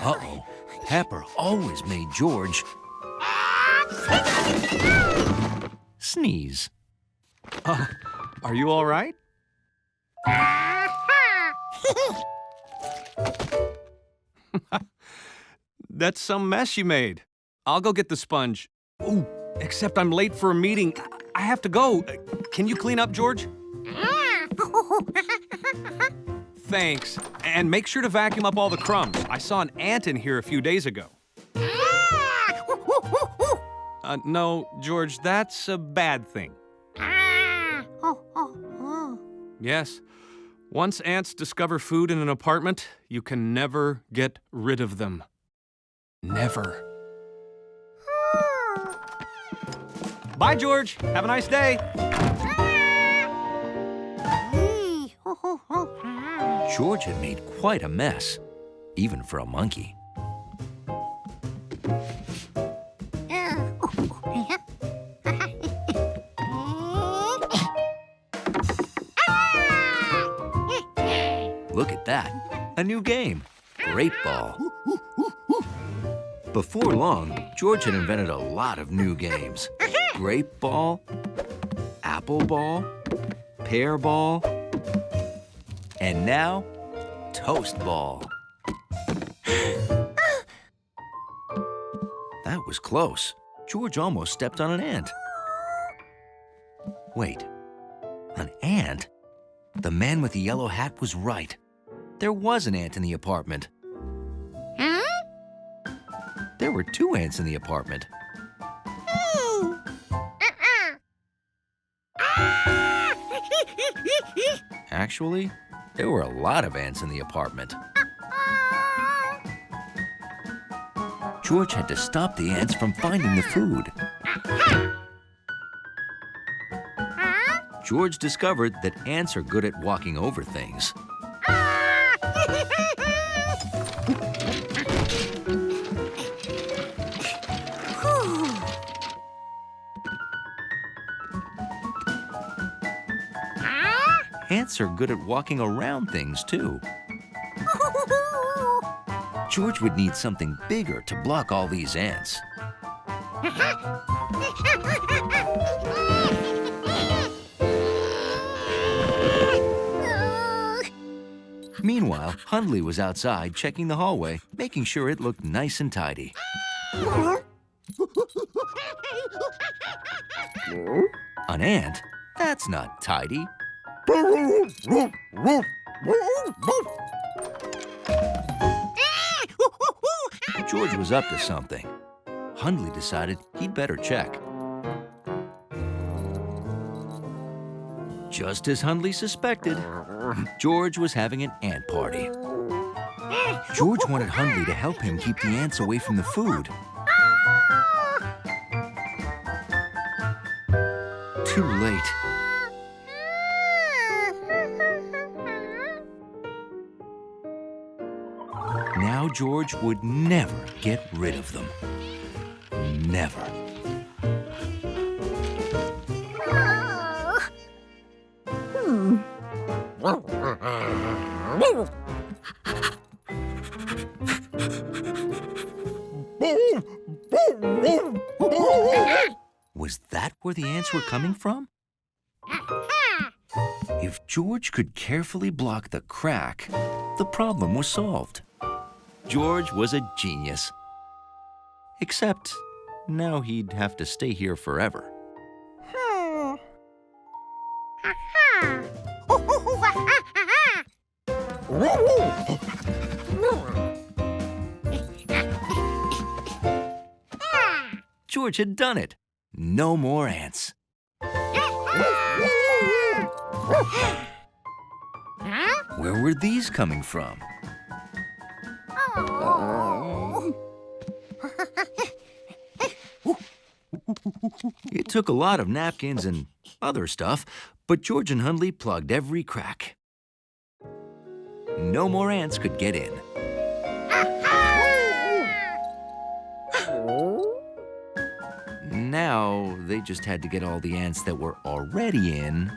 Uh-oh. Pepper always made George sneeze. Are you all right? That's some mess you made. I'll go get the sponge. Ooh, except I'm late for a meeting. I have to go. Can you clean up, George? Thanks. And make sure to vacuum up all the crumbs. I saw an ant in here a few days ago. No, George, that's a bad thing. Yes. Once ants discover food in an apartment, you can never get rid of them. Never. Bye, George. Have a nice day. George had made quite a mess, even for a monkey. Look at that, a new game, Great Ball. Before long, George had invented a lot of new games. Grape Ball, Apple Ball, Pear Ball, and now, Toast Ball. That was close. George almost stepped on an ant. Wait, an ant? The man with the yellow hat was right. There was an ant in the apartment. There were 2 ants in the apartment. Actually, there were a lot of ants in the apartment. George had to stop the ants from finding the food. George discovered that ants are good at walking over things. Ants are good at walking around things, too. George would need something bigger to block all these ants. Meanwhile, Hundley was outside checking the hallway, making sure it looked nice and tidy. An ant? That's not tidy. George was up to something. Hundley decided he'd better check. Just as Hundley suspected, George was having an ant party. George wanted Hundley to help him keep the ants away from the food. Too late. Now George would never get rid of them. Never. Was that where the ants were coming from? If George could carefully block the crack, the problem was solved. George was a genius. Except, now he'd have to stay here forever. George had done it. No more ants. Where were these coming from? It took a lot of napkins and other stuff, but George and Hundley plugged every crack. No more ants could get in. Now, they just had to get all the ants that were already in